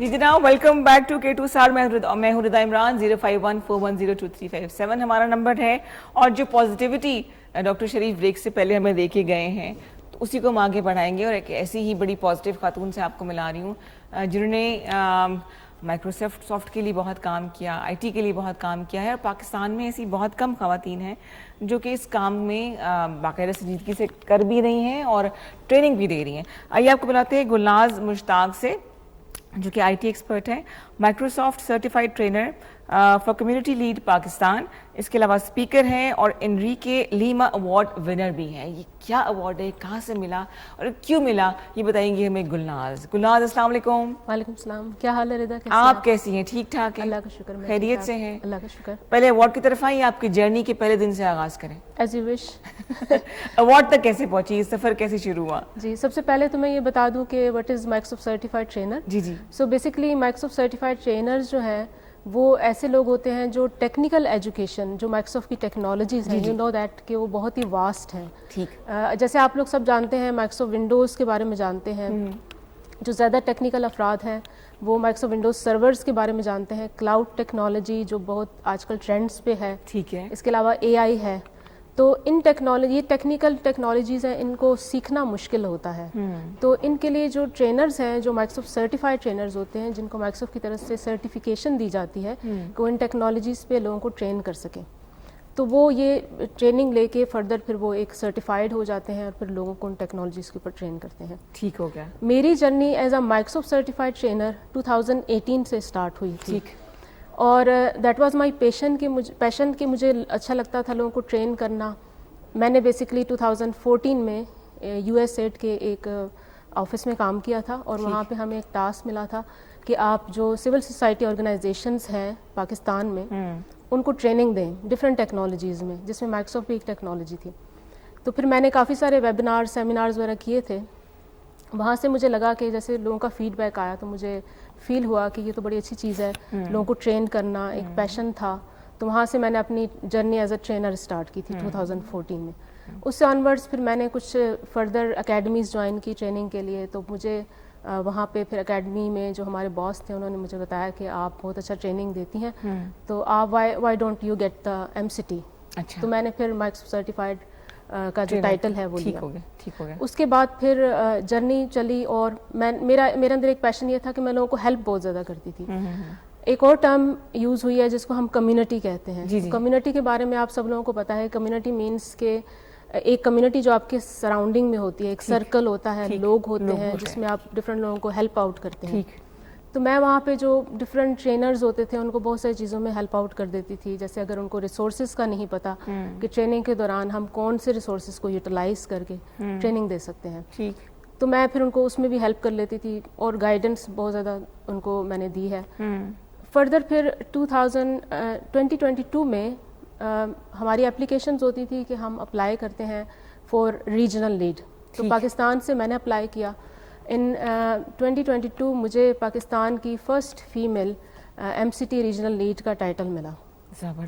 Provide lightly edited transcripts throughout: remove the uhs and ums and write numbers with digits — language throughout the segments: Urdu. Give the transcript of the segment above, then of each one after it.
جی جناب welcome back to K2 Star. میں ہوں رضا عمران. 0514102357 ہمارا نمبر ہے. اور جو پازیٹیوٹی ڈاکٹر شریف بریک سے پہلے ہمیں دے کے گئے ہیں تو اسی کو ہم آگے بڑھائیں گے. اور ایک ایسی ہی بڑی پازیٹیو خاتون سے آپ کو ملا رہی ہوں جنہوں نے مائکروسافٹ کے لیے بہت کام کیا, آئی ٹی کے لیے بہت کام کیا ہے. اور پاکستان میں ایسی بہت کم خواتین ہیں جو کہ اس کام میں باقاعدہ سنجیدگی سے کر بھی رہی ہیں اور ٹریننگ بھی دے رہی ہیں. آئیے آپ کو بلاتے ہیں گلناز مشتاق سے, جو کہ آئی ٹی ایکسپرٹ ہیں, Microsoft certified trainer for community lead Pakistan. اس کے علاوہ اسپیکر ہیں اور انریکے لیما ایوارڈ ونر بھی ہیں. یہ کیا ایوارڈ ہے, کہاں سے ملا اور کیوں ملا, یہ بتائیں گے ہمیں گلناز. گلناز السلام علیکم. وعلیکم السلام. کیا حال ہے رضا؟ آپ کیسی ہیں؟ ٹھیک ٹھاک ہیں؟ اللہ کا شکر. خیریت سے ہیں؟ اللہ کا شکر. پہلے ایوارڈ کی طرف آئیے, آپ کی جرنی کے پہلے دن سے آغاز کریں. As you wish. ایوارڈ تک کیسے پہنچی, یہ سفر کیسے شروع ہوا؟ جی, سب سے پہلے تو میں یہ بتا دوں کہ what is Microsoft certified trainer. جی جی. So basically Microsoft certified trainers جو ہیں وہ ایسے لوگ ہوتے ہیں جو ٹیکنیکل ایجوکیشن, جو مائکروسافٹ کی ٹیکنالوجیز ہیں, یو نو دیٹ کہ وہ بہت ہی واسٹ ہیں. ٹھیک. جیسے آپ لوگ سب جانتے ہیں مائکروسافٹ ونڈوز کے بارے میں جانتے ہیں. جو زیادہ ٹیکنیکل افراد ہیں وہ مائکروسافٹ ونڈوز سرورز کے بارے میں جانتے ہیں. کلاؤڈ ٹیکنالوجی جو بہت آج کل ٹرینڈس پہ ہے. ٹھیک ہے. اس کے علاوہ اے آئی ہے. تو ان ٹیکنالوجی, ٹیکنیکل ٹیکنالوجیز ہیں, ان کو سیکھنا مشکل ہوتا ہے. تو ان کے لیے جو ٹرینرز ہیں, جو مائکروسافٹ سرٹیفائڈ ٹرینرز ہوتے ہیں, جن کو مائکروسافٹ کی طرف سے سرٹیفیکیشن دی جاتی ہے کہ وہ ان ٹیکنالوجیز پہ لوگوں کو ٹرین کر سکیں, تو وہ یہ ٹریننگ لے کے فردر پھر وہ ایک سرٹیفائڈ ہو جاتے ہیں اور پھر لوگوں کو ان ٹیکنالوجیز کے اوپر ٹرین کرتے ہیں. ٹھیک ہو گیا. میری journey as a Microsoft certified trainer 2018 سے اسٹارٹ ہوئی تھی. اور دیٹ واز مائی پیشن کہ مجھے اچھا لگتا تھا لوگوں کو ٹرین کرنا. میں نے بیسکلی 2014 میں یو ایس ایڈ کے ایک آفس میں کام کیا تھا, اور وہاں پہ ہمیں ایک ٹاسک ملا تھا کہ آپ جو سول سوسائٹی آرگنائزیشنز ہیں پاکستان میں ان کو ٹریننگ دیں ڈفرینٹ ٹیکنالوجیز میں, جس میں مائکروسافٹ بھی ایک ٹیکنالوجی تھی. تو پھر میں نے کافی سارے ویبینار, سیمینارز وغیرہ کیے تھے. وہاں سے مجھے لگا کہ جیسے لوگوں کا فیڈ بیک آیا تو مجھے فیل ہوا کہ یہ تو بڑی اچھی چیز ہے, لوگوں کو ٹرین کرنا ایک پیشن تھا. تو وہاں سے میں نے اپنی journey as a trainer start کی تھی 2014 میں. اس سے آنورڈس پھر میں نے کچھ فردر اکیڈمیز جوائن کی ٹریننگ کے لیے. تو مجھے وہاں پہ پھر اکیڈمی میں جو ہمارے باس تھے انہوں نے مجھے بتایا کہ آپ بہت اچھا ٹریننگ دیتی ہیں, تو آپ why don't you get the MCT. تو میں نے پھر مائکروسافٹ سرٹیفائڈ کا جو ٹائٹل ہے وہ لیا. ٹھیک ہو گیا. اس کے بعد پھر جرنی چلی, اور میرے اندر ایک پیشن یہ تھا کہ میں لوگوں کو ہیلپ بہت زیادہ کرتی تھی. ایک اور ٹرم یوز ہوئی ہے جس کو ہم کمیونٹی کہتے ہیں. کمیونٹی کے بارے میں آپ سب لوگوں کو پتہ ہے. کمیونٹی مینس کہ ایک کمیونٹی جو آپ کے سراؤنڈنگ میں ہوتی ہے, ایک سرکل ہوتا ہے, لوگ ہوتے ہیں جس میں آپ ڈفرینٹ لوگوں کو ہیلپ آؤٹ کرتے ہیں. تو میں وہاں پہ جو ڈفرینٹ ٹرینرز ہوتے تھے ان کو بہت ساری چیزوں میں ہیلپ آؤٹ کر دیتی تھی. جیسے اگر ان کو ریسورسز کا نہیں پتہ کہ ٹریننگ کے دوران ہم کون سے ریسورسز کو یوٹیلائز کر کے ٹریننگ دے سکتے ہیں, تو میں پھر ان کو اس میں بھی ہیلپ کر لیتی تھی, اور گائیڈنس بہت زیادہ ان کو میں نے دی ہے. فردر پھر 2022 میں ہماری اپلیکیشنز ہوتی تھی کہ ہم اپلائی کرتے ہیں فار ریجنل لیڈ. تو پاکستان سے میں نے اپلائی کیا. ان 2022 مجھے پاکستان کی first female MCT regional lead کا ٹائٹل ملا.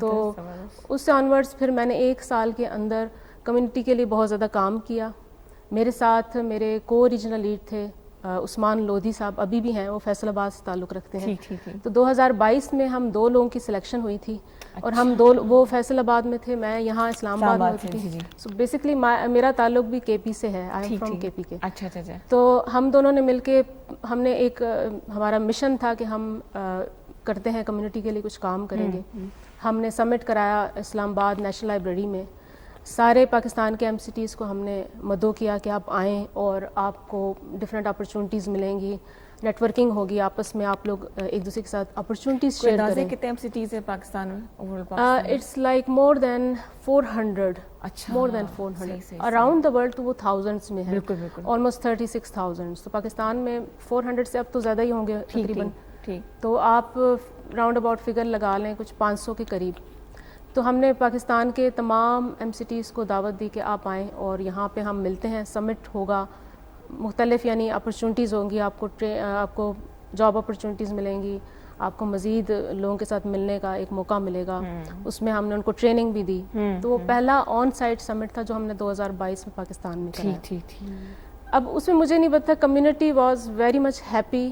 تو اس سے آنورڈس پھر میں نے 1 سال کے اندر کمیونٹی کے لیے بہت زیادہ کام کیا. میرے ساتھ میرے کو ریجنل لیڈ تھے عثمان لودھی صاحب, ابھی بھی ہیں, وہ فیصل آباد سے تعلق رکھتے ہیں. تو 2022 میں ہم 2 لوگوں کی سلیکشن ہوئی تھی, اور ہم وہ فیصل آباد میں تھے, میں یہاں اسلام آباد میں ہوتی تھی. سو بیسکلی میرا تعلق بھی KP سے ہے, آئی ایم فرام KP کے. تو ہم دونوں نے مل کے ہم نے ایک ہمارا مشن تھا کہ ہم کرتے ہیں کمیونٹی کے لیے کچھ کام کریں گے. ہم نے سمٹ کرایا اسلام آباد نیشنل لائبریری میں. سارے پاکستان کے MCTs کو ہم نے مدعو کیا کہ آپ آئیں اور آپ کو ڈفرینٹ اپرچونیٹیز ملیں گی, نیٹ ورکنگ ہوگی, آپس میں آپ لوگ ایک دوسرے کے ساتھ اپرچونیٹیز شیئر کریں. کتنے MCTs ہیں پاکستان میں؟ It's like more than 400. More than 400 around the world. تو وہ تھاؤزنڈس میں ہے, آلموسٹ 36,000. تو پاکستان میں 400 سے اب تو زیادہ ہی ہوں گے تقریباً. تو آپ راؤنڈ اباؤٹ فگر لگا لیں کچھ 500 کے قریب. تو ہم نے پاکستان کے تمام MCTs کو دعوت دی کہ آپ آئیں اور یہاں پہ ہم ملتے ہیں, سمٹ ہوگا, مختلف یعنی اپرچونیٹیز ہوں گی, آپ کو جاب اپرچونیٹیز ملیں گی, آپ کو مزید لوگوں کے ساتھ ملنے کا ایک موقع ملے گا. اس میں ہم نے ان کو ٹریننگ بھی دی. تو وہ پہلا آن سائٹ سمٹ تھا جو ہم نے 2022 میں پاکستان میں کرایا. اب اس میں مجھے نہیں پتا, community was very much happy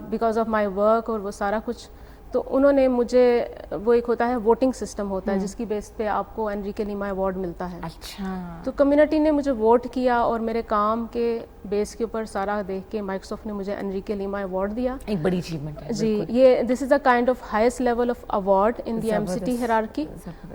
because of my work اور وہ سارا کچھ. تو انہوں نے مجھے, وہ ایک ہوتا ہے ووٹنگ سسٹم ہوتا ہے جس کی بیس پہ آپ کو انریکے لیما ایوارڈ ملتا ہے. اچھا, تو کمیونٹی نے مجھے ووٹ کیا اور میرے کام کے بیس کے اوپر سارا دیکھ کے مائیکروسافٹ نے مجھے انریکے لیما ایوارڈ دیا. ایک بڑی اچیومنٹ ہے جی, یہ this is a kind of highest level of award in the M C T hierarchy,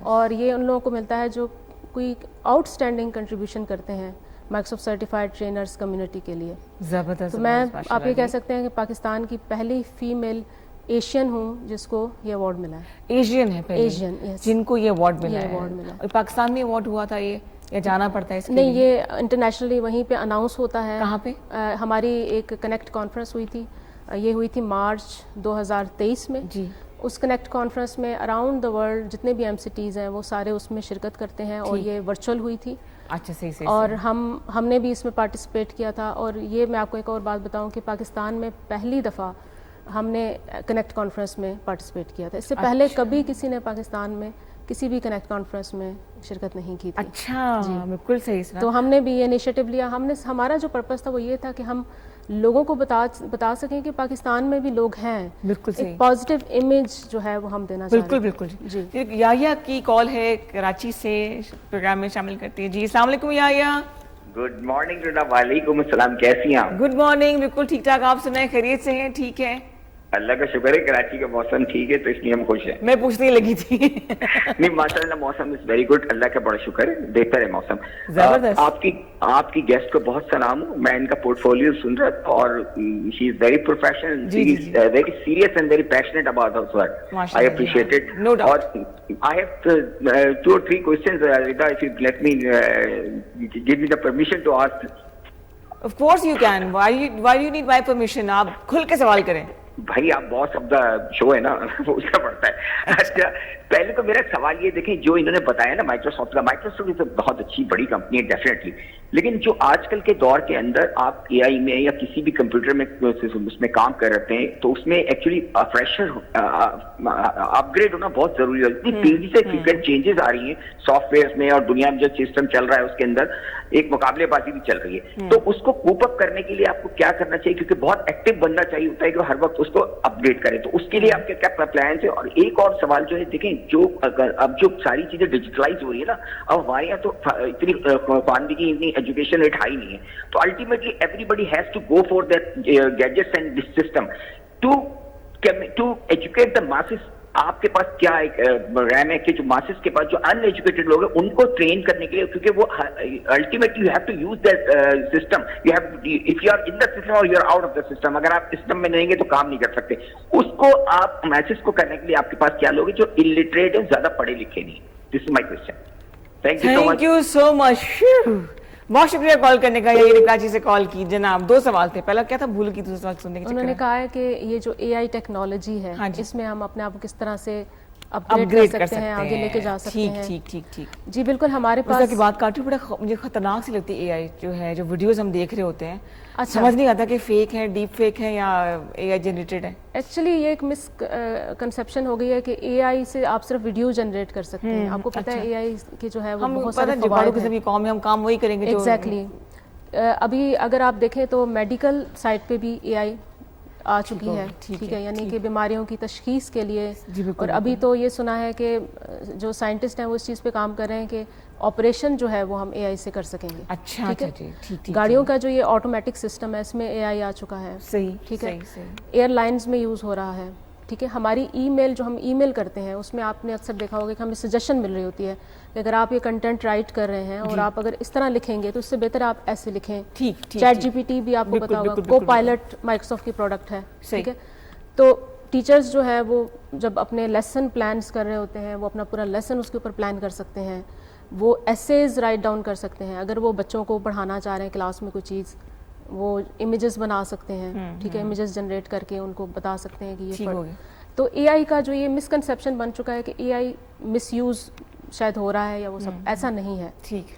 اور یہ ان لوگوں کو ملتا ہے جو کوئی آؤٹ اسٹینڈنگ کنٹریبیوشن کرتے ہیں مائیکروسافٹ سرٹیفائڈ ٹرینرز کمیونٹی کے لیے. زبردست. تو میں آپ یہ کہہ سکتے ہیں کہ پاکستان کی پہلی فیمیل ایشین ہوں جس کو یہ ایوارڈ ملا ہے. ایشین ہے پہلے ایشین, یس, جن کو یہ ایوارڈ یہ ملا ایوارڈ ہے. ملا. اور پاکستان میں ایوارڈ ہوا تھا یہ, یا جانا پڑتا ہے اس کے نہیں, لیے؟ یہ انٹرنیشنلی وہیں پہ اناؤنس ہوتا ہے. کہاں پہ؟ ہماری ایک کنیکٹ کانفرنس ہوئی تھی, یہ ہوئی تھی مارچ 2023 میں. جی. اس کنیکٹ کانفرنس میں اراؤنڈ دا ورلڈ جتنے بھی ایم سی ٹیز ہیں وہ سارے اس میں شرکت کرتے ہیں, اور یہ ورچوئل ہوئی تھی. اچھا, صحیح. اور ہم نے بھی اس میں پارٹیسپیٹ کیا تھا. اور یہ میں آپ کو ایک اور بات بتاؤں کہ پاکستان میں پہلی دفعہ ہم نے کنیکٹ کانفرنس میں پارٹیسپیٹ کیا تھا. اس سے پہلے کبھی کسی نے پاکستان میں کسی بھی کنیکٹ کانفرنس میں شرکت نہیں کی تھی. اچھا, بالکل صحیح. تو ہم نے بھی یہ انیشیٹو لیا. ہمارا جو پرپس تھا وہ یہ تھا کہ ہم لوگوں کو بتا سکیں کہ پاکستان میں بھی لوگ ہیں. بالکل صحیح. ایک پازیٹیو امیج جو ہے وہ ہم دینا چاہتے ہیں. بالکل. جی. یایا کی کال ہے کراچی سے, پروگرام میں شامل کرتی ہے. جی, السلام علیکم یایا. گڈ مارننگ رنا. وعلیکم السلام, کیسی ہیں آپ؟ Good morning. بالکل ٹھیک ٹھاک, آپ سنائیں, خیریت سے ہیں؟ ٹھیک ہے, اللہ کا شکر ہے. کراچی کا موسم ٹھیک ہے تو اس لیے ہم خوش ہیں. میں پوچھنے لگی تھی. نہیں, ماشاء اللہ موسم از ویری گڈ, اللہ کا بڑا شکر ہے, بہتر ہے موسم. زبردست. آپ کی گیسٹ کو بہت سلام ہوں. میں ان کا پورٹ فولیو سن رہا تھا, اور she is very professional, very serious and very passionate about her work. I appreciate it. اور I have 2 or 3 questions, Rida, if you let me give me the permission to ask. Of course you can. Why do you need my permission? آپ کھل کے سوال کریں. بھائی آپ باس آف دا شو ہے نا, پوچھنا پڑتا ہے. اچھا, پہلے تو میرا سوال یہ دیکھیں, جو انہوں نے بتایا نا مائیکروسافٹ کا, مائیکروسافٹ بہت اچھی بڑی کمپنی ہے ڈیفینیٹلی, لیکن جو آج کل کے دور کے اندر آپ اے آئی میں یا کسی بھی کمپیوٹر میں اس میں کام کر رہے ہیں, تو اس میں ایکچولی فریشر اپ گریڈ ہونا بہت ضروری ہے. اتنی تیزی سے فریکوینٹ چینجز آ رہی ہیں سافٹ ویئر میں, اور دنیا میں جو سسٹم چل رہا ہے اس کے اندر ایک مقابلے بازی بھی چل رہی ہے. تو اس کو کوپ اپ کرنے کے لیے آپ کو کیا کرنا چاہیے, کیونکہ بہت ایکٹیو بندہ چاہیے ہوتا ہے کہ ہر وقت اس کو اپ ڈیٹ کرے. تو اس کے لیے آپ کے کیا پلانس ہے؟ اور ایک اور سوال جو ہے, دیکھیں جو اب جو ساری چیزیں ڈیجیٹلائز ہو رہی ہے نا, اب ہمارے یہاں تو اتنی خواندگی, اتنی ایجوکیشن ریٹ ہائی نہیں ہے. تو ultimately everybody has to go for that gadgets and this system to educate the masses. آپ کے پاس کیا ایک ریم ہے کہ جو ماسز کے پاس جو ان ایجوکیٹڈ لوگ ہیں ان کو ٹرین کرنے کے لیے, کیونکہ وہ ultimately you have to use that system, you have if you are in the system اور you are out of the system. اگر آپ سسٹم میں نہیں ہیں گے تو کام نہیں کر سکتے. اس کو آپ میسج کو کرنے کے لیے آپ کے پاس کیا لوگ ہیں جو الٹریٹ ہیں, زیادہ پڑھے لکھے نہیں. دس از مائی کوسچن. تھینک یو سو مچ. بہت شکریہ کال کرنے کا. یہ کراچی سے کال کی. جناب 2 سوال تھے, پہلا کیا تھا بھول کی, دوسرا سوال سننے کے. انہوں نے کہا ہے کہ یہ جو اے آئی ٹیکنالوجی ہے اس میں ہم اپنے آپ کو کس طرح سے اپ گریڈ کر سکتے ہیں, آگے لے کے جا سکتے ہیں. ٹھیک. جی بالکل. ہمارے پاس کی بات کاٹی, بڑا مجھے خطرناک سی لگتی ہے اے آئی جو ہے, جو ویڈیوز ہم دیکھ رہے ہوتے ہیں, سمجھ نہیں آتا کہ فیک ہے, ڈیپ فیک ہے یا اے آئی جنریٹڈ ہے. ایکچولی یہ ایک مس کنسیپشن ہو گئی ہے کہ اے آئی سے آپ صرف ویڈیو جنریٹ کر سکتے ہیں. آپ کو پتہ ہے اے آئی کے جو ہے وہ بہت سارے فوائد ہیں. قوم ہے, ہم کام وہی کریں گے. ایگزیکٹلی. ابھی اگر آپ دیکھیں تو میڈیکل سائٹ پہ بھی اے آئی آ چکی ہے, ٹھیک ہے, یعنی کہ بیماریوں کی تشخیص کے لیے. اور ابھی تو یہ سنا ہے کہ جو سائنٹسٹ ہیں وہ اس چیز پہ کام کر رہے ہیں کہ آپریشن جو ہے وہ ہم اے آئی سے کر سکیں گے. اچھا, گاڑیوں کا جو یہ آٹومیٹک سسٹم ہے اس میں اے آئی آ چکا ہے. ٹھیک ہے. ایئر لائنز میں یوز ہو رہا ہے. ٹھیک ہے. ہماری ای میل جو ہم ای میل کرتے ہیں اس میں آپ نے اکثر دیکھا ہوگا کہ ہمیں سجیشن مل رہی ہوتی ہے کہ اگر آپ یہ کنٹینٹ رائٹ کر رہے ہیں اور آپ اگر اس طرح لکھیں گے تو اس سے بہتر آپ ایسے لکھیں. چیٹ جی پی ٹی بھی آپ کو پتا ہوگا, کو پائلٹ مائیکروسافٹ کی پروڈکٹ ہے. ٹھیک ہے. تو ٹیچرز جو ہے وہ جب اپنے لیسن پلانس کر رہے ہوتے ہیں وہ اپنا پورا لیسن اس کے اوپر پلان کر سکتے ہیں. وہ ایسیز رائٹ ڈاؤن کر سکتے ہیں. اگر وہ بچوں کو پڑھانا چاہ رہے ہیں کلاس میں کوئی چیز, وہ امیجز بنا سکتے ہیں. ٹھیک ہے. امیجز جنریٹ کر کے ان کو بتا سکتے ہیں کہ یہ. تو اے آئی کا جو یہ مسکنسیپشن بن چکا ہے کہ اے آئی مس یوز شاید ہو رہا ہے یا وہ سب, ایسا نہیں ہے. ٹھیک.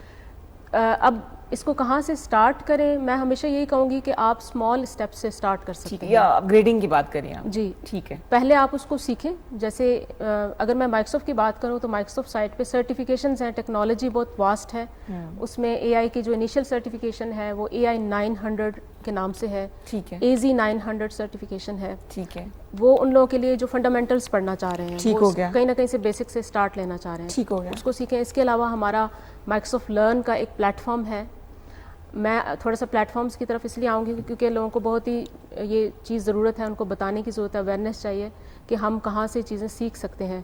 اب اس کو کہاں سے اسٹارٹ کریں؟ میں ہمیشہ یہی کہوں گی کہ آپ اسمال اسٹیپ سے اسٹارٹ کر سکتے ہیں. یا اپ گریڈنگ کی بات کریں آپ. جی ٹھیک ہے. پہلے آپ اس کو سیکھیں. جیسے اگر میں مائیکروسافٹ کی بات کروں تو مائیکروسافٹ سائٹ پہ سرٹیفکیشنز ہیں, ٹیکنالوجی بہت واسٹ ہے. اس میں اے آئی کی جو انیشیل سرٹیفکیشن ہے وہ AI 900 کے نام سے ہے. ٹھیک ہے. AZ 900 سرٹیفکیشن ہے. ٹھیک ہے. وہ ان لوگوں کے لیے جو فنڈامنٹلس پڑھنا چاہ رہے ہیں, ٹھیک ہو گیا. کہیں نہ کہیں سے بیسک سے اسٹارٹ لینا چاہ رہے ہیں, ٹھیک ہو گیا. اس کو سیکھیں. اس کے علاوہ ہمارا مائیکروسافٹ لرن کا ایک پلیٹ فارم ہے. میں تھوڑا سا پلیٹ فارمس کی طرف اس لیے آؤں گی کیونکہ لوگوں کو بہت ہی یہ چیز ضرورت ہے, ان کو بتانے کی ضرورت ہے, اویئرنیس چاہیے کہ ہم کہاں سے چیزیں سیکھ سکتے ہیں.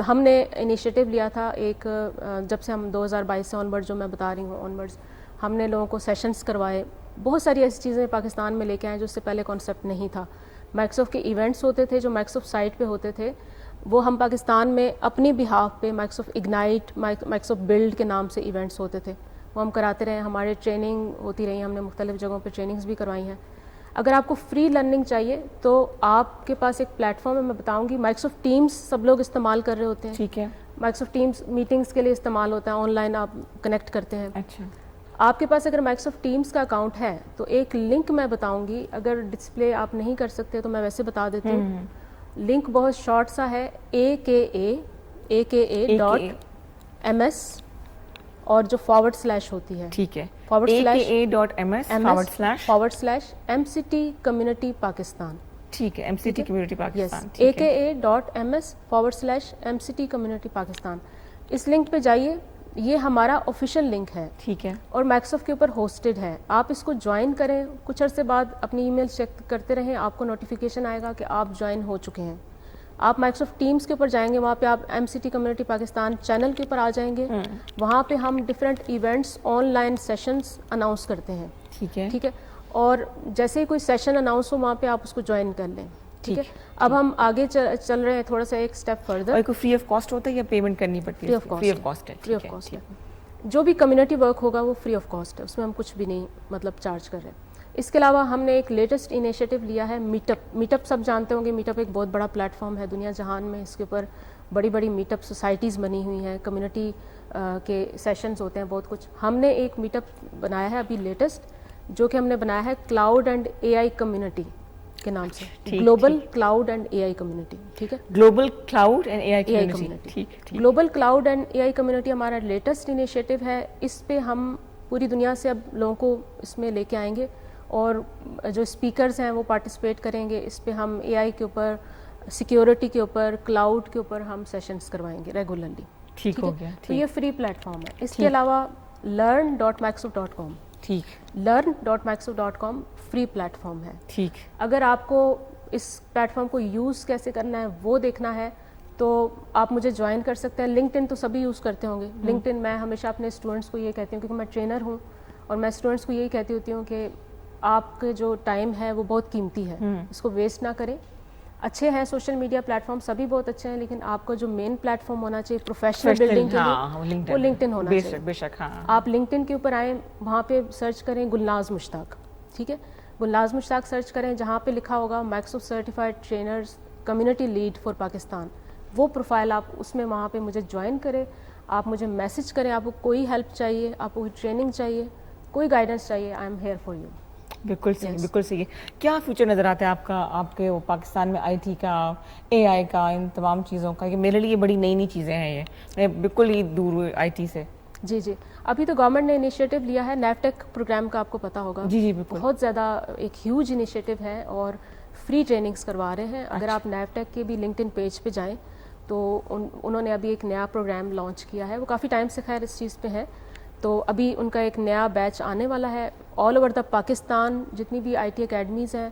ہم نے انیشیٹو لیا تھا ایک, جب سے ہم 2022 سے آنورڈ, جو میں بتا رہی ہوں آنورڈز, ہم نے لوگوں کو سیشنز کروائے. بہت ساری ایسی چیزیں پاکستان میں لے کے آئے جو اس سے پہلے کانسیپٹ نہیں تھا. مائیکروسافٹ کے ایونٹس ہوتے تھے جو مائیکروسافٹ سائٹ پہ ہوتے تھے, وہ ہم پاکستان میں اپنی بہاف پہ مائیکروسافٹ اگنائٹ, مائیکروسافٹ بلڈ کے نام سے ایونٹس ہوتے تھے, وہ ہم کراتے رہے. ہمارے ٹریننگ ہوتی رہی, ہم نے مختلف جگہوں پہ ٹریننگز بھی کروائی ہیں. اگر آپ کو فری لرننگ چاہیے تو آپ کے پاس ایک پلیٹ فارم ہے, میں بتاؤں گی. مائیکروسافٹ ٹیمز سب لوگ استعمال کر رہے ہوتے ہیں. ٹھیک ہے. مائیکروسافٹ ٹیمز میٹنگز کے لیے استعمال ہوتا ہے, آن لائن آپ کنیکٹ کرتے ہیں. اچھا. آپ کے پاس اگر مائیکروسافٹ ٹیمز کا اکاؤنٹ ہے تو ایک لنک میں بتاؤں گی, اگر ڈسپلے آپ نہیں کر سکتے تو میں ویسے بتا دیتی ہوں. لنک بہت شارٹ سا ہے, aka.ms اور جو فارورڈ سلیش ہوتی ہے. ٹھیک ہے. aka.ms/MCT Community Pakistan. ٹھیک ہے. MCT Community Pakistan. aka.ms/MCT Community Pakistan. اس لنک پہ جائیے, یہ ہمارا آفیشیل لنک ہے. ٹھیک ہے. اور مائیکروسافٹ کے اوپر ہوسٹڈ ہے. آپ اس کو جوائن کریں, کچھ عرصے بعد اپنی ای میل چیک کرتے رہیں, آپ کو نوٹیفیکیشن آئے گا کہ آپ جوائن ہو چکے ہیں. آپ مائیکروسافٹ ٹیمز کے اوپر جائیں گے, وہاں پہ آپ MCT کمیونٹی پاکستان چینل کے اوپر آ جائیں گے. وہاں پہ ہم different events, on line sessions announce کرتے ہیں. ٹھیک ہے. ٹھیک ہے. اور جیسے ہی کوئی سیشن اناؤنس ہو وہاں پہ آپ اس کو جوائن کر لیں. ٹھیک ہے. اب ہم آگے چل رہے ہیں تھوڑا سا ایک اسٹیپ فردر. اور کوئی فری آف کاسٹ ہوتا ہے یا پیمنٹ کرنی پڑتی ہے؟ Free of cost. Free of cost ہے. جو بھی کمیونٹی ورک ہوگا وہ فری آف کاسٹ ہے, اس میں ہم کچھ بھی نہیں مطلب چارج کر رہے ہیں. اس کے علاوہ ہم نے ایک لیٹسٹ انیشیٹو لیا ہے, میٹ اپ. میٹ اپ سب جانتے ہوں گے, میٹ اپ ایک بہت بڑا پلیٹ فارم ہے دنیا جہان میں. اس کے اوپر بڑی بڑی میٹ اپ سوسائٹیز بنی ہوئی ہیں, کمیونٹی کے سیشنز ہوتے ہیں, بہت کچھ. ہم نے ایک میٹ اپ بنایا ہے ابھی لیٹسٹ, جو کہ ہم نے بنایا ہے کلاؤڈ اینڈ AI کمیونٹی کے نام سے, global cloud and AI community. ٹھیک ہے. Global cloud and AI community. Global cloud and AI community ہمارا لیٹسٹ انیشیٹو ہے. اس پہ ہم پوری دنیا سے اب لوگوں کو اس میں لے کے آئیں گے, اور جو اسپیکرز ہیں وہ پارٹیسپیٹ کریں گے. اس پہ ہم AI کے اوپر, سیکیورٹی کے اوپر, کلاؤڈ کے اوپر ہم سیشنز کروائیں گے ریگولرلی. ٹھیک ہو گیا. تو یہ فری پلیٹ فارم ہے. اس کے علاوہ learn.microsoft.com. ٹھیک. learn.microsoft.com فری پلیٹ فارم ہے. ٹھیک. اگر آپ کو اس پلیٹ فارم کو یوز کیسے کرنا ہے وہ دیکھنا ہے تو آپ مجھے جوائن کر سکتے ہیں. لنکڈ تو سبھی یوز کرتے ہوں گے. لنکڈ میں ہمیشہ اپنے اسٹوڈنٹس کو یہ کہتی ہوں, کیونکہ میں ٹرینر ہوں, اور میں اسٹوڈنٹس کو یہی کہتی ہوتی ہوں کہ آپ کے جو ٹائم ہے وہ بہت قیمتی ہے, اس کو ویسٹ نہ کریں. اچھے ہیں سوشل میڈیا پلیٹ فارم, سبھی بہت اچھے ہیں, لیکن آپ کا جو مین پلیٹ فارم ہونا چاہیے پروفیشنل بلڈنگ کے لیے وہ لنکڈ ہونا چاہیے. بے شک. ہاں, آپ لنکڈ کے اوپر آئیں, وہاں پہ سرچ کریں گلناز مشتاق. ٹھیک ہے. گلناز مشتاق سرچ کریں, جہاں پہ لکھا ہوگا Microsoft certified trainers community lead for Pakistan. وہ پروفائل آپ اس میں وہاں پہ مجھے جوائن کریں, آپ مجھے میسج کریں. آپ کو کوئی ہیلپ چاہیے, آپ کو کوئی ٹریننگ چاہیے, کوئی گائیڈنس چاہیے, I am here for you. بالکل صحیح. بالکل صحیح. کیا فیوچر نظر آتا ہے آپ کا, آپ کے پاکستان میں IT کا, AI کا, ان تمام چیزوں کا؟ کہ میرے لیے بڑی نئی چیزیں ہیں, یہ میں بالکل ہی دور ہوں IT سے. جی. ابھی تو گورنمنٹ نے انیشیٹو لیا ہے نیفٹیک پروگرام کا, آپ کو پتا ہوگا. جی بالکل. بہت زیادہ ایک ہیوج انیشیٹو ہے, اور فری ٹریننگز کروا رہے ہیں. اگر آپ نیفٹیک کے بھی لنکڈ پیج پہ جائیں تو انہوں نے ابھی ایک نیا پروگرام لانچ کیا ہے. وہ کافی ٹائم سے خیر اس چیز پہ ہے, تو ابھی ان کا ایک نیا بیچ آنے والا ہے. آل اوور دا پاکستان جتنی بھی IT اکیڈمیز ہیں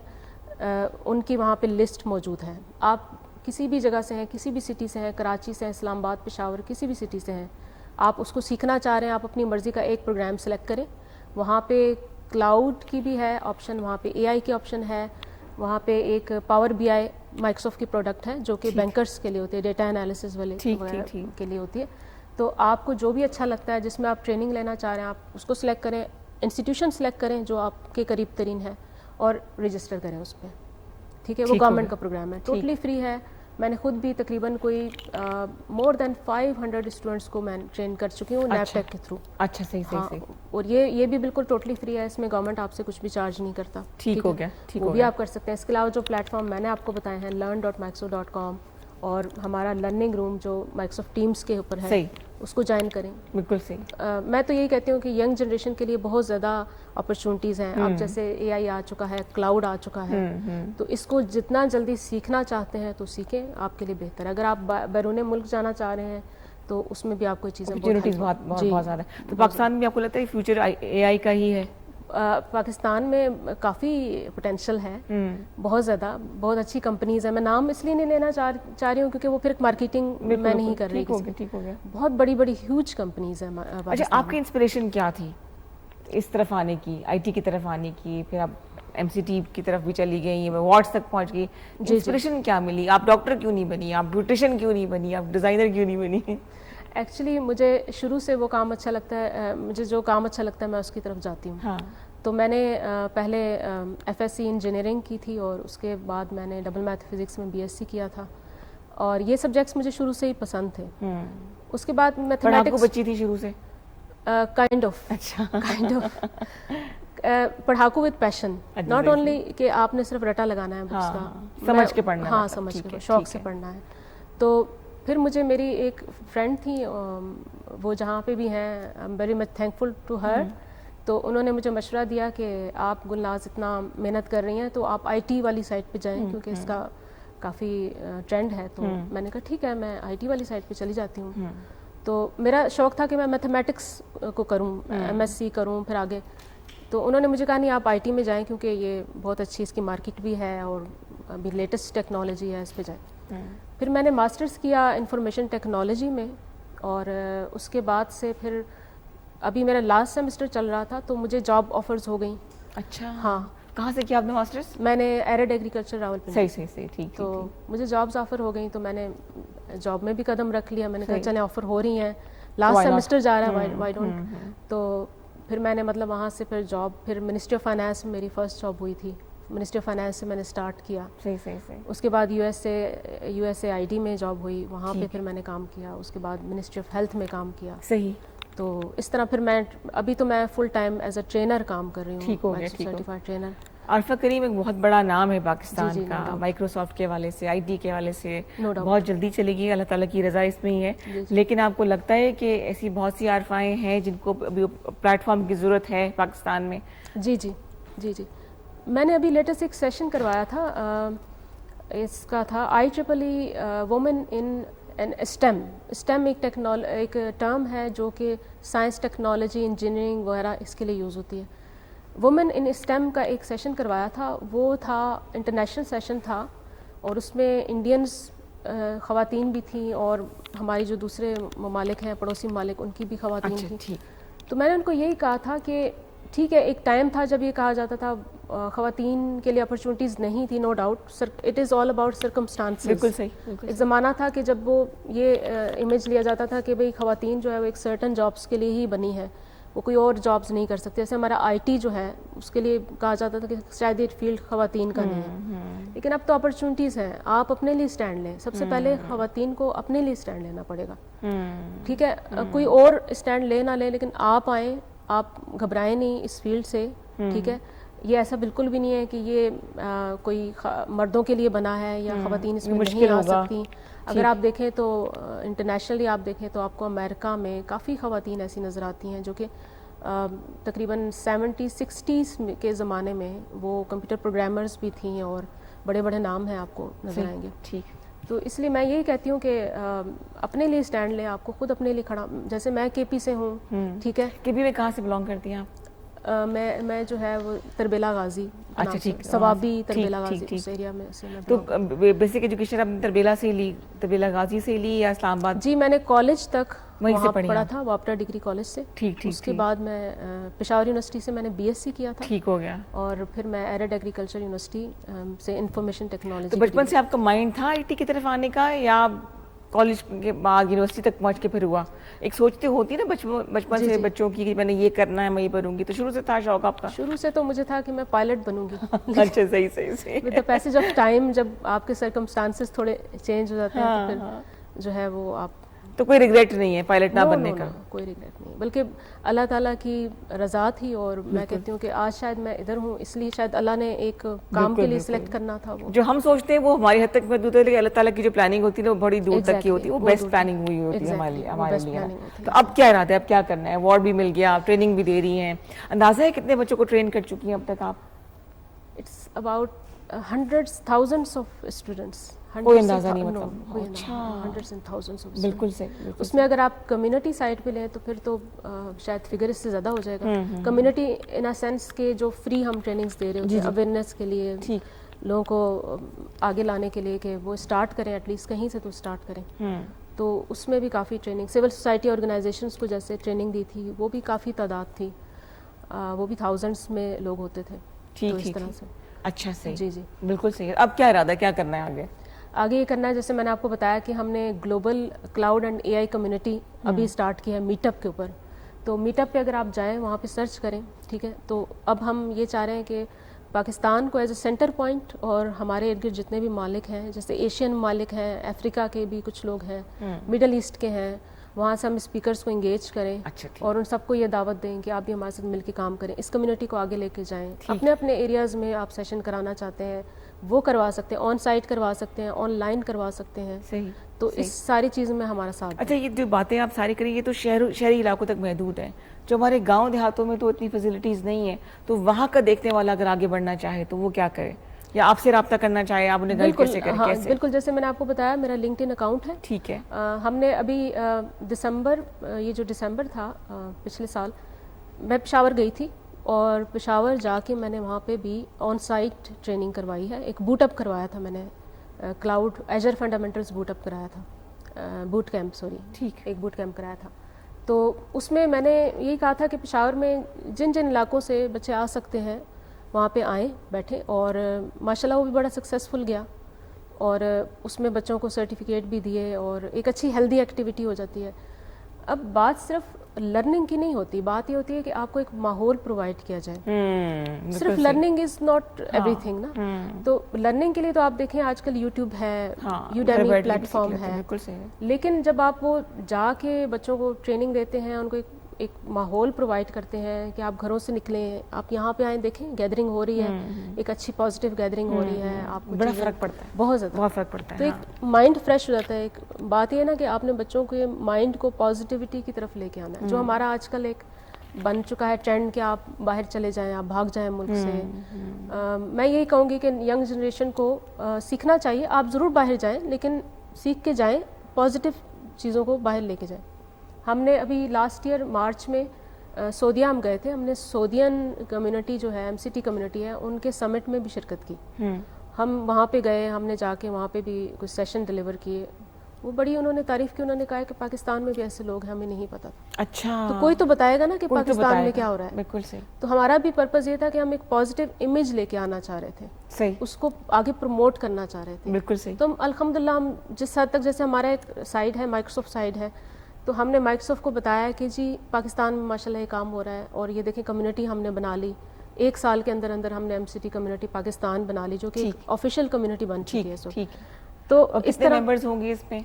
ان کی وہاں پہ لسٹ موجود ہے. آپ کسی بھی جگہ سے ہیں, کسی بھی سٹی سے ہیں, کراچی سے ہیں, اسلام آباد, پشاور, کسی بھی سٹی سے ہیں, آپ اس کو سیکھنا چاہ رہے ہیں, آپ اپنی مرضی کا ایک پروگرام سلیکٹ کریں. وہاں پہ کلاؤڈ کی بھی ہے آپشن, وہاں پہ AI کی آپشن ہے, وہاں پہ ایک پاور BI مائیکروسافٹ کی پروڈکٹ ہے جو کہ بینکرز کے لیے ہوتی ہے, ڈیٹا انالیسس والے کے لیے ہوتی ہے. تو آپ کو جو بھی اچھا لگتا ہے, جس میں آپ ٹریننگ لینا چاہ رہے ہیں, آپ اس کو سلیکٹ کریں, انسٹیٹیوشن سلیکٹ کریں جو آپ کے قریب ترین ہے, اور رجسٹر کریں اس پہ. ٹھیک ہے. وہ گورنمنٹ کا پروگرام ہے, ٹوٹلی فری ہے. میں نے خود بھی تقریباً کوئی مور دین 500 اسٹوڈنٹس کو میں ٹرین کر چکی ہوں نیب ٹیک کے تھرو. اچھا صحیح. اور یہ بھی بالکل ٹوٹلی فری ہے, اس میں گورنمنٹ آپ سے کچھ بھی چارج نہیں کرتا. ٹھیک ہو گیا. وہ بھی آپ کر سکتے ہیں. اس کے علاوہ جو پلیٹ فارم میں نے آپ کو بتائے ہیں learn.microsoft.com اور ہمارا لرننگ روم جو مائکروسافٹ ٹیمز کے اوپر ہے, اس کو جوائن کریں. بالکل صحیح. میں تو یہی کہتی ہوں کہ ینگ جنریشن کے لیے بہت زیادہ اپرچونیٹیز ہیں. اب جیسے اے آئی آ چکا ہے, کلاؤڈ آ چکا ہے, تو اس کو جتنا جلدی سیکھنا چاہتے ہیں تو سیکھیں, آپ کے لیے بہتر ہے. اگر آپ بیرون ملک جانا چاہ رہے ہیں تو اس میں بھی آپ کو چیزیں بہت زیادہ ہے. تو پاکستان میں آپ کو لگتا ہے فیوچر اے آئی کا ہی ہے؟ پاکستان میں کافی پوٹینشیل ہے, بہت زیادہ, بہت اچھی کمپنیز ہیں. میں نام اس لیے نہیں لینا چاہ رہی ہوں کیونکہ وہ پھر مارکیٹنگ میں نہیں کر رہی. ٹھیک ہو گیا. بہت بڑی بڑی ہیوج کمپنیز ہیں. اچھا, آپ کی انسپریشن کیا تھی اس طرف آنے کی, آئی ٹی کی طرف آنے کی؟ پھر آپ ایم سی ٹی کی طرف بھی چلی گئی, وارڈس تک پہنچ گئی. انسپریشن کیا ملی؟ آپ ڈاکٹر کیوں نہیں بنی, آپ بیوٹیشین کیوں نہیں بنی, آپ ڈیزائنر کیوں نہیں بنی؟ ایکچولی مجھے شروع سے وہ کام اچھا لگتا ہے, مجھے جو کام اچھا لگتا ہے میں اس کی طرف جاتی ہوں. ہاں. تو میں نے پہلے ایف ایس سی انجینئرنگ کی تھی اور اس کے بعد میں نے ڈبل میتھ فزکس میں بی ایس سی کیا تھا, اور یہ سبجیکٹس مجھے شروع سے ہی پسند تھے. اس کے بعد میتھمیٹکس بچی تھی شروع سے کائنڈ آف. پڑھاکو وتھ پیشن, ناٹ اونلی کہ آپ نے صرف رٹا لگانا ہے بکس کا, سمجھ کے پڑھنا. ہاں, سمجھ کے, شوق سے پڑھنا ہے. تو پھر مجھے میری ایک فرینڈ تھی, وہ جہاں پہ بھی ہیں, I am very much thankful to her. تو انہوں نے مجھے مشورہ دیا کہ آپ گلناز اتنا محنت کر رہی ہیں تو آپ آئی ٹی والی سائڈ پہ جائیں کیونکہ اس کا کافی ٹرینڈ ہے. تو میں نے کہا ٹھیک ہے, میں آئی ٹی والی سائڈ پہ چلی جاتی ہوں. تو میرا شوق تھا کہ میں میتھمیٹکس کو کروں, ایم ایس سی کروں پھر آگے. تو انہوں نے مجھے کہا نہیں, آپ آئی ٹی میں جائیں کیونکہ یہ بہت اچھی اس کی مارکیٹ بھی ہے اور ابھی لیٹسٹ ٹیکنالوجی ہے, اس پہ جائیں. پھر میں نے ماسٹرز کیا انفارمیشن ٹیکنالوجی میں, اور اس کے بعد سے پھر ابھی میرا لاسٹ سیمسٹر چل رہا تھا تو مجھے جاب آفرز ہو گئیں. اچھا, ہاں. کہاں سے کیا آپ نے ماسٹرز؟ میں نے ایرڈ ایگریکلچر راولپنڈی. صحیح. ٹھیک. تو مجھے جابز آفر ہو گئیں تو میں نے جاب میں بھی قدم رکھ لیا. میں نے کہا چلیں آفر ہو رہی ہیں, لاسٹ سیمسٹر جا رہا ہے, وائی ڈونٹ. تو پھر میں نے مطلب وہاں سے پھر جاب, پھر منسٹری آف فائنانس میں میری فرسٹ جاب ہوئی تھی. منسٹری آف فائنانس سے میں نے اسٹارٹ کیا. صحیح. اس کے بعد U S A I D میں جاب ہوئی, وہاں پہ پھر میں نے کام کیا. اس کے بعد منسٹری آف ہیلتھ میں کام کیا. صحیح. تو اس طرح پھر میں ابھی تو میں full time as a trainer کام کر رہی ہوں. ٹھیک ہو گیا. Certified trainer. عارفہ کریم ایک بہت بڑا نام ہے پاکستان کا, مائکروسافٹ کے حوالے سے, آئی ٹی کے حوالے سے بہت جلدی چلے گی, اللہ تعالیٰ کی رضا اس میں ہی ہے. لیکن آپ کو لگتا ہے کہ ایسی بہت سی عارفائیں ہیں جن کو ابھی پلیٹ فارم کی ضرورت ہے پاکستان میں؟ جی. میں نے ابھی لیٹسٹ ایک سیشن کروایا تھا, اس کا تھا IEEE وومن ان اسٹیم ایک ٹرم ہے جو کہ سائنس, ٹیکنالوجی, انجینئرنگ وغیرہ اس کے لیے یوز ہوتی ہے. وومن ان اسٹیم کا ایک سیشن کروایا تھا, وہ تھا انٹرنیشنل سیشن تھا, اور اس میں انڈینز خواتین بھی تھیں اور ہماری جو دوسرے ممالک ہیں, پڑوسی ممالک, ان کی بھی خواتین تھیں. تو میں نے ان کو یہی کہا تھا کہ ٹھیک ہے, ایک ٹائم تھا جب یہ کہا جاتا تھا خواتین کے لیے اپرچونیٹیز نہیں تھی, no doubt, it is all about circumstances. بالکل صحیح. ایک زمانہ تھا کہ جب وہ یہ امیج لیا جاتا تھا کہ بھئی خواتین جو ہے وہ ایک سرٹن جابس کے لیے ہی بنی ہے, وہ کوئی اور جابس نہیں کر سکتے. جیسے ہمارا آئی ٹی جو ہے اس کے لیے کہا جاتا تھا کہ شاید یہ فیلڈ خواتین کا نہیں ہے. لیکن اب تو اپرچونیٹیز ہیں, آپ اپنے لیے اسٹینڈ لیں. سب سے پہلے خواتین کو اپنے لیے اسٹینڈ لینا پڑے گا. ٹھیک ہے, کوئی اور اسٹینڈ لے نہ لے, لیکن آپ آئیں, آپ گھبرائیں نہیں اس فیلڈ سے. ٹھیک ہے, یہ ایسا بالکل بھی نہیں ہے کہ یہ کوئی مردوں کے لیے بنا ہے یا خواتین اس میں نہیں آ سکتی. اگر آپ دیکھیں تو انٹرنیشنلی آپ دیکھیں تو آپ کو امریکہ میں کافی خواتین ایسی نظر آتی ہیں جو کہ تقریباً 70-60s کے زمانے میں وہ کمپیوٹر پروگرامرز بھی تھیں اور بڑے بڑے نام ہیں آپ کو نظر آئیں گے. ٹھیک. تو اس لیے میں یہی کہتی ہوں کہ اپنے لیے اسٹینڈ لیں, آپ کو خود اپنے لیے کھڑا. جیسے میں کے پی سے ہوں. ٹھیک ہے, کے پی میں کہاں سے بلانگ کرتی ہیں آپ؟ میں جو ہے وہ تربیلا غازی, اچھا ٹھیک, ثوابی تربیلا غازی اس ایریا میں سے. تو بیسک ایجوکیشن آپ نے تربیلا سے لی, تربیلا غازی سے لی یا اسلام آباد؟ جی, میں نے کالج تک وہیں سے پڑھا تھا, واپٹا ڈگری کالج سے. ٹھیک. اس کے بعد میں پشاور یونیورسٹی سے میں نے بی ایس سی کیا تھا. ٹھیک ہو گیا. اور پھر میں ایرڈ ایگریکلچر یونیورسٹی سے انفارمیشن ٹیکنالوجی. تو بچپن سے آپ کا مائنڈ تھا آئی ٹی کی طرف آنے کا یا کالج کے بعد یونیورسٹی تک پہنچ کے پھر ہوا؟ ایک سوچتے ہوتی ہے نا بچپن سے بچوں کی کہ میں نے یہ کرنا ہے، میں یہ کروں گی، تو شروع سے تھا شوق آپ کا؟ شروع سے تو مجھے تھا کہ میں پائلٹ بنوں گی. اچھا صحیح with the passage of time جب آپ کے سرکمسٹانسز تھوڑے چینج ہو جاتے ہیں تو پھر جو ہے وہ آپ تو کوئی ریگریٹ نہیں ہے پائلٹ نہ بننے کا؟ کوئی ریگریٹ نہیں، بلکہ اللہ تعالیٰ کی رضا تھی. اور میں کہتی ہوں کہ آج شاید میں ادھر ہوں اس لیے شاید اللہ نے ایک کام کے لیے سلیکٹ کرنا تھا. وہ جو ہم سوچتے ہیں وہ ہماری حد تک محدود ہے، لیکن اللہ تعالیٰ کی جو پلاننگ ہوتی ہے وہ بڑی دور تک کی ہوتی ہے، وہ بیسٹ پلاننگ ہوئی ہوتی ہے ہمارے لیے. تو اب کیا ارادہ ہے، اب کیا کرنا ہے؟ ایوارڈ بھی مل گیا، آپ ٹریننگ بھی دے رہی ہیں، اندازہ ہے کتنے بچوں کو ٹرین کر چکی ہیں اب تک آپ؟ It's about hundreds thousands of students. کوئی اندازہ نہیں مطلب؟ ہنڈریڈس اینڈ تھاؤزنڈس آف بالکل صحیح. اس میں اگر آپ کمیونٹی سائڈ پہ لیں تو پھر تو شاید فگر اس سے زیادہ ہو جائے گا. کمیونٹی ان اے سینس کہ جو فری ہم ٹریننگز دے رہے ہوتے ہیں اویئرنیس کے لیے، لوگوں کو آگے لانے کے لیے کہ وہ اسٹارٹ کریں، ایٹ لیسٹ کہیں سے تو اسٹارٹ کریں. تو اس میں بھی کافی ٹریننگ، سول سوسائٹی آرگنائزیشنس کو جیسے ٹریننگ دی تھی وہ بھی کافی تعداد تھی، وہ بھی تھاؤزنڈس میں لوگ ہوتے تھے. تو اس طرح سے. اچھا صحیح. جی جی بالکل صحیح. اب کیا ارادہ ہے، کیا کرنا ہے آگے؟ آگے یہ کرنا ہے جیسے میں نے آپ کو بتایا کہ ہم نے global cloud and a I community ابھی اسٹارٹ کیا ہے میٹ اپ کے اوپر. تو میٹ اپ پہ اگر آپ جائیں وہاں پہ سرچ کریں، ٹھیک ہے. تو اب ہم یہ چاہ رہے ہیں کہ پاکستان کو ایز اے سینٹر پوائنٹ اور ہمارے ارد گرد جتنے بھی مالک ہیں، جیسے ایشین مالک ہیں، افریقہ کے بھی کچھ لوگ ہیں، مڈل ایسٹ کے ہیں، وہاں سے ہم اسپیکرس کو انگیج کریں اور ان سب کو یہ دعوت دیں کہ آپ بھی ہمارے ساتھ مل کے کام کریں، اس کمیونٹی کو آگے لے کے جائیں. اپنے اپنے ایریاز میں آپ سیشن کرانا چاہتے ہیں وہ کروا سکتے ہیں، آن سائٹ کروا سکتے ہیں، آن لائن کروا سکتے ہیں. صحیح. تو اس ساری چیزوں میں ہمارا ساتھ. اچھا یہ جو باتیں آپ ساری کریں یہ تو شہری علاقوں تک محدود ہیں، جو ہمارے گاؤں دیہاتوں میں تو اتنی فیسلٹیز نہیں ہیں، تو وہاں کا دیکھنے والا اگر آگے بڑھنا چاہے تو وہ کیا کرے، یا آپ سے رابطہ کرنا چاہے آپ انہیں گائیڈ کیسے کریں؟ کیسے؟ بالکل جیسے میں نے آپ کو بتایا میرا لنکڈ ان اکاؤنٹ ہے. ٹھیک ہے. ہم نے ابھی یہ جو دسمبر تھا پچھلے سال، میں پشاور گئی تھی اور پشاور جا کے میں نے وہاں پہ بھی آن سائٹ ٹریننگ کروائی ہے. ایک بوٹ اپ کروایا تھا میں نے، کلاؤڈ ایجر فنڈامنٹلز بوٹ اپ کرایا تھا، بوٹ کیمپ سوری، ٹھیک، ایک بوٹ کیمپ کرایا تھا. تو اس میں میں نے یہی کہا تھا کہ پشاور میں جن جن علاقوں سے بچے آ سکتے ہیں وہاں پہ آئیں، بیٹھیں. اور ماشاءاللہ وہ بھی بڑا سکسیزفل گیا، اور اس میں بچوں کو سرٹیفکیٹ بھی دیے اور ایک اچھی ہیلدی ایکٹیویٹی ہو جاتی ہے. اب بات صرف لرننگ کی نہیں ہوتی، بات یہ ہوتی ہے کہ آپ کو ایک ماحول پرووائڈ کیا جائے. صرف learning is not every thing نا. تو لرننگ کے لیے تو آپ دیکھیں آج کل یوٹیوب ہے، یوڈیمی پلیٹ فارم ہے، لیکن جب آپ وہ جا کے بچوں کو ٹریننگ دیتے ہیں، ان کو ایک ماحول پرووائڈ کرتے ہیں کہ آپ گھروں سے نکلیں، آپ یہاں پہ آئیں، دیکھیں گیدرنگ ہو رہی ہے، ایک اچھی پازیٹیو گیدرنگ ہو رہی ہے، آپ کو بڑا فرق پڑتا ہے، بہت زیادہ بہت فرق پڑتا ہے. تو ایک مائنڈ فریش ہو جاتا ہے. ایک بات یہ ہے نا کہ آپ نے بچوں کے مائنڈ کو پازیٹیوٹی کی طرف لے کے آنا ہے، جو ہمارا آج کل ایک بن چکا ہے ٹرینڈ کہ آپ باہر چلے جائیں، آپ بھاگ جائیں ملک سے. میں یہی کہوں گی کہ ینگ جنریشن کو سیکھنا چاہیے، آپ ضرور باہر جائیں لیکن سیکھ کے جائیں، پازیٹیو چیزوں کو باہر لے کے جائیں. ہم نے ابھی لاسٹ ایئر مارچ میں سعودیہ ہم گئے تھے، ہم نے سعودین کمیونٹی جو ہے، ایم سی ٹی کمیونٹی ہے، ان کے سمٹ میں بھی شرکت کی. ہم وہاں پہ گئے، ہم نے جا کے وہاں پہ بھی کچھ سیشن ڈلیور کیے. وہ بڑی انہوں نے تعریف کی، انہوں نے کہا کہ پاکستان میں بھی ایسے لوگ ہیں، ہمیں نہیں پتا. اچھا، تو کوئی تو بتائے گا نا کہ پاکستان میں کیا ہو رہا ہے. بالکل صحیح. تو ہمارا بھی پرپز یہ تھا کہ ہم ایک پازیٹیو امیج لے کے آنا چاہ رہے تھے، صحیح، اس کو آگے پروموٹ کرنا چاہ رہے تھے. بالکل صحیح. تو الحمدللہ ہم جس حد تک، جیسے ہمارا ایک سائڈ ہے مائیکروسافٹ سائڈ ہے، تو ہم نے مائیکروسافٹ کو بتایا کہ جی پاکستان میں ماشاءاللہ یہ کام ہو رہا ہے، اور یہ دیکھیں کمیونٹی ہم نے بنا لی. 1 سال کے اندر اندر ہم نے M C T community Pakistan بنا لی، جو کہ آفیشیل کمیونٹی بن چکی ہے. ٹھیک. تو اس طرح ممبرز ہوں گے اس میں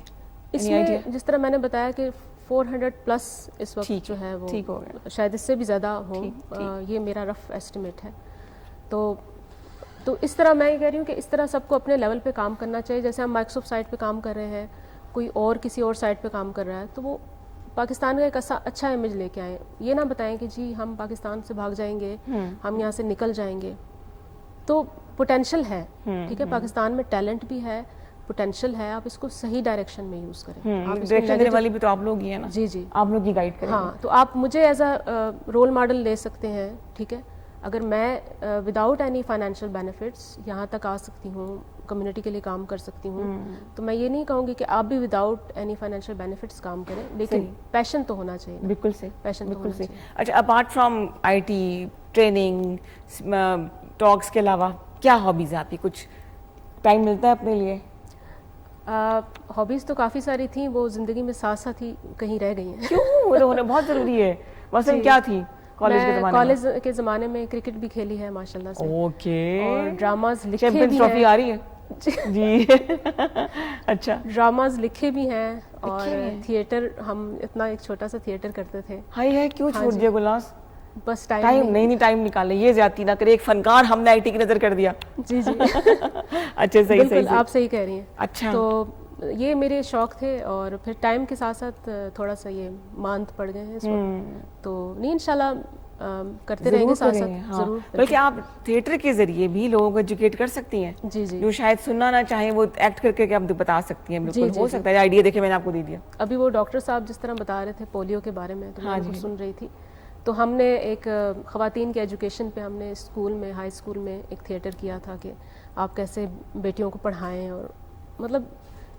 جس طرح میں نے بتایا کہ 400 پلس اس وقت جو ہے وہ شاید اس سے بھی زیادہ ہوں، یہ میرا رف ایسٹیمیٹ ہے. تو اس طرح میں یہ کہہ رہی ہوں کہ اس طرح سب کو اپنے لیول پہ کام کرنا چاہیے. جیسے ہم مائیکروسافٹ سائٹ پہ کام کر رہے ہیں، کوئی اور کسی اور سائٹ پہ کام کر رہا ہے، تو وہ پاکستان کا ایک اچھا امیج لے کے آئیں. یہ نہ بتائیں کہ جی ہم پاکستان سے بھاگ جائیں گے، ہم یہاں سے نکل جائیں گے. تو پوٹینشیل ہے، ٹھیک ہے، پاکستان میں ٹیلنٹ بھی ہے، پوٹینشیل ہے، آپ اس کو صحیح ڈائریکشن میں یوز کریں. ڈائریکشن دینے والی بھی تو آپ لوگ ہی ہیں نا. جی جی، آپ لوگ ہی گائیڈ کریں. ہاں، تو آپ مجھے ایز اے رول ماڈل لے سکتے ہیں، ٹھیک ہے. اگر میں وداؤٹ اینی فائنینشیل بینیفٹس یہاں تک آ سکتی ہوں، کمیونٹی کے لیے کام کر سکتی ہوں، تو میں یہ نہیں کہوں گی کہ آپ بھی وداؤٹ اینی فائنینشیل بینیفٹس کام کریں، لیکن پیشن تو ہونا چاہیے. بالکل صحیح، پیشن تو ہونا چاہیے. اچھا، apart from I T training talks کے علاوہ کیا ہابیز ہیں آپ کی؟ کچھ ٹائم ملتا ہے اپنے لیے؟ ہابیز تو کافی ساری تھیں, وہ زندگی میں ساتھ ساتھ ہی کہیں رہ گئی ہیں. کیوں؟ وہ تو ہونا بہت ضروری ہے. مثلاً کیا تھی کالج کے زمانے میں؟ کالج کے زمانے میں کرکٹ بھی کھیلی ہے ماشاءاللہ سے, اوکے, اور ڈراماز لکھے چیمپئنز بھی ٹرافی ہیں. آ رہی ہے جی اچھا, ڈراماز لکھے بھی ہیں, اور تھیٹر, ہم اتنا ایک چھوٹا سا تھیٹر کرتے تھے. ہائی ہے, کیوں چھوڑ دیا گلناز؟ بس ٹائم نہیں ٹائم نکالے, یہ زیادتی نہ کرے, ایک فنکار ہم نے آئی ٹی کی نظر کر دیا. جی جی اچھا صحیح بالکل آپ صحیح کہہ رہی ہیں. اچھا, تو یہ میرے شوق تھے, اور پھر ٹائم کے ساتھ ساتھ تھوڑا سا یہ ماند پڑ گئے ہیں اس وقت, تو نہیں انشاءاللہ کرتے رہیں گے ساتھ ساتھ ضرور. بلکہ آپ تھیٹر کے ذریعے بھی لوگوں کو ایجوکیٹ کر سکتی ہیں. جی جی, جو شاید سننا نہ چاہیں وہ ایکٹ کر کے آپ بتا سکتی ہیں. بالکل ہو سکتا ہے, آئیڈیا دیکھے میں نے آپ کو دے دیا. ابھی وہ ڈاکٹر صاحب جس طرح بتا رہے تھے پولیو کے بارے میں, تو میں ان کو سن رہی تھی. تو ہم نے ایک خواتین کے ایجوکیشن پہ ہم نے اسکول میں, ہائی اسکول میں ایک تھیٹر کیا تھا کہ آپ کیسے بیٹیوں کو پڑھائیں, اور مطلب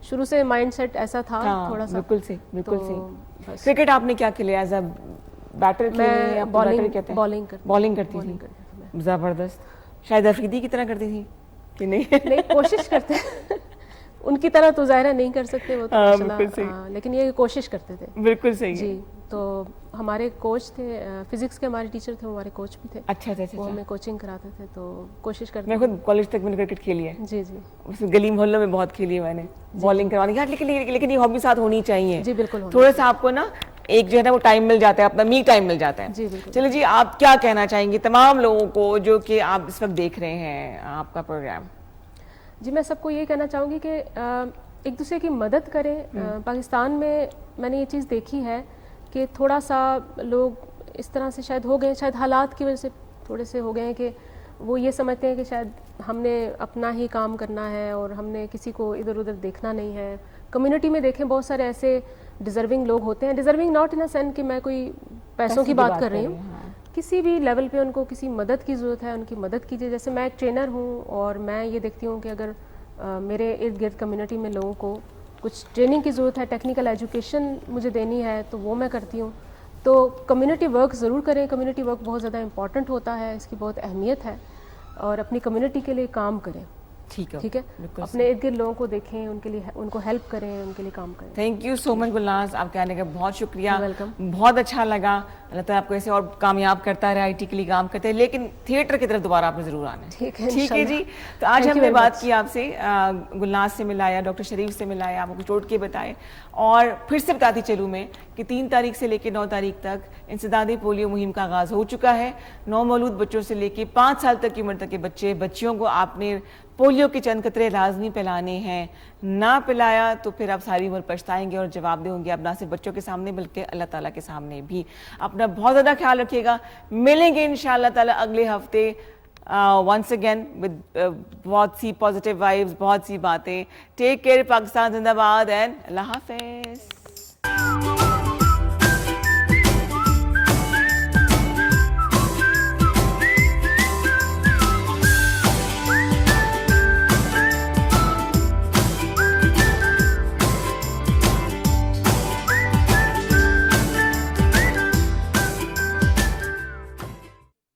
شروع سے مائنڈ سیٹ ایسا تھا تھوڑا سا. بالکل صحیح, بالکل صحیح. کرکٹ آپ نے کیا کھیلا ایز اے بیٹر؟ میں بالنگ کرتی تھی. زبردست. شاید افریدی کی طرح کرتی تھی کہ نہیں؟ کوشش کرتے ان کی طرح تو ظاہر نہیں کر سکتے وہ تو, لیکن یہ کوشش کرتے تھے. بالکل صحیح جی. تو ہمارے کوچ تھے, فزکس کے ہمارے ٹیچر تھے, وہ ہمارے کوچ بھی تھے. اچھا اچھا, وہ ہمیں کوچنگ کراتے تھے, تو کوشش کرتے. میں خود کالج تک میں نے کرکٹ کھیلی ہے. جی جی, اس گلی محلوں میں بہت کھیلی ہے میں نے, بالنگ کروانے کی. لیکن یہ ہابی ساتھ ہونی چاہیے. جی بالکل, تھوڑا سا آپ کو نا ایک جو ہے نا وہ ٹائم مل جاتا ہے, اپنا می ٹائم مل جاتا ہے. جی بالکل. چلے جی, آپ کیا کہنا چاہیں گے تمام لوگوں کو جو کہ آپ اس وقت دیکھ رہے ہیں آپ کا پروگرام؟ جی میں سب کو یہ کہنا چاہوں گی کہ ایک دوسرے کی مدد کریں. پاکستان میں نے یہ چیز دیکھی ہے کہ تھوڑا سا لوگ اس طرح سے شاید ہو گئے, شاید حالات کی وجہ سے تھوڑے سے ہو گئے ہیں کہ وہ یہ سمجھتے ہیں کہ شاید ہم نے اپنا ہی کام کرنا ہے اور ہم نے کسی کو ادھر ادھر دیکھنا نہیں ہے. کمیونٹی میں دیکھیں بہت سارے ایسے ڈیزرونگ لوگ ہوتے ہیں, deserving not in a sense کہ میں کوئی پیسوں کی بات کر رہی ہوں, کسی بھی لیول پہ ان کو کسی مدد کی ضرورت ہے, ان کی مدد کیجیے. جیسے میں ایک ٹرینر ہوں, اور میں یہ دیکھتی ہوں کہ اگر میرے ارد گرد کمیونٹی میں لوگوں کو کچھ ٹریننگ کی ضرورت ہے, ٹیکنیکل ایجوکیشن مجھے دینی ہے, تو وہ میں کرتی ہوں. تو کمیونٹی ورک ضرور کریں. کمیونٹی ورک بہت زیادہ امپورٹنٹ ہوتا ہے, اس کی بہت اہمیت ہے, اور اپنی کمیونٹی کے لیے کام کریں. ٹھیک ہے, اپنے ارد گرد لوگوں کو دیکھیں, ان کے لیے ان کو ہیلپ کریں, ان کے لیے کام کریں. تھینک یو سو مچ گلناز, آپ کے آنے کا بہت شکریہ. ویلکم. بہت اچھا لگا. اللہ تعالیٰ آپ کو ایسے اور کامیاب کرتا رہے, آئی ٹی کے لیے کام کرتے ہیں, لیکن تھیٹر کی طرف دوبارہ آپ نے ضرور آنا ہے. ٹھیک ہے جی. تو آج ہم نے بات کی آپ سے, گلناز سے ملایا, ڈاکٹر شریف سے ملایا, آپ کو ٹوٹ کے بتائے, اور پھر سے بتاتی چلوں میں کہ 3 تاریخ سے لے کے 9 تاریخ تک انسدادی پولیو مہم کا آغاز ہو چکا ہے. 9 مولود بچوں سے لے کے 5 سال تک کی عمر تک کے بچیوں کو آپ نے پولیو کے چند قطرے لازمی پلانے ہیں. نہ پلایا تو پھر آپ ساری عمر پچھتائیں گے اور جواب دیں گے, اب نہ صرف بچوں کے سامنے بلکہ اللہ تعالیٰ کے سامنے بھی. اپنا بہت زیادہ خیال رکھیے گا. ملیں گے انشاءاللہ تعالیٰ اگلے ہفتے once again with بہت سی پازیٹیو وائبز, بہت سی باتیں. Take care. پاکستان زندہ باد, اینڈ اللہ حافظ.